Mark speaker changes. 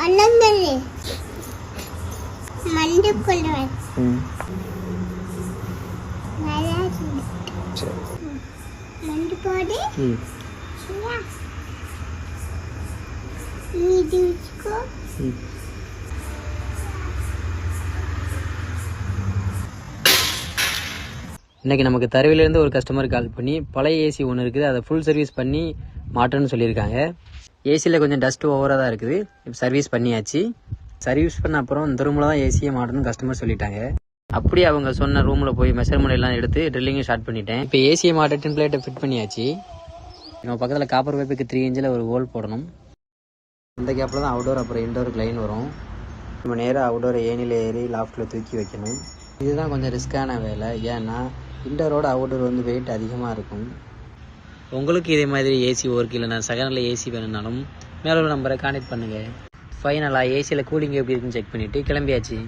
Speaker 1: அண்ணங்களே மண்டு கொள்வேன் மண்டு போடு நீதி வச்சுக்கோ.
Speaker 2: இன்றைக்கி நமக்கு தருவிலேருந்து ஒரு கஸ்டமர் கால் பண்ணி பழைய ஏசி ஒன்று இருக்குது, அதை ஃபுல் சர்வீஸ் பண்ணி மாட்டோன்னு சொல்லியிருக்காங்க. ஏசியில் கொஞ்சம் டஸ்ட் ஓவராக தான் இருக்குது. இப்போ சர்வீஸ் பண்ணியாச்சு. சர்வீஸ் பண்ண அப்புறம் இந்த ரூமில் தான் ஏசியை மாட்டணும்னு கஸ்டமர் சொல்லிட்டாங்க. அப்படியே அவங்க சொன்ன ரூமில் போய் மெஷர்மெண்ட் எல்லாம் எடுத்து ட்ரில்லிங்கும் ஸ்டார்ட் பண்ணிட்டேன். இப்போ ஏசியை மாட்ட டின் பிளேட்டை ஃபிட் பண்ணியாச்சு. நம்ம பக்கத்தில் காப்பர் பைப்புக்கு 3 இன்ச்சில் ஒரு ஹோல் போடணும். இந்த கேப்பில் தான் அவுடோர் அப்புறம் இன்டோருக்கு லைன் வரும். நம்ம நேராக அவுடோரை ஏனியில் ஏறி லாஃப்ட்டில் தூக்கி வைக்கணும். இதுதான் கொஞ்சம் ரிஸ்க்கான வேலை. ஏன்னா இன்டோரோட அவுடோர் வந்து வெயிட் அதிகமாக இருக்கும். உங்களுக்கு இதே மாதிரி ஏசி ஒர்க் இல்லைனா செகண்டில் ஏசி வேணும்னாலும் மேலே உள்ள நம்பரை கான்டெக்ட் பண்ணுங்கள். ஃபைனலாக ஏசியில் கூலிங் எப்படி இருக்குன்னு செக் பண்ணிவிட்டு கிளம்பியாச்சு.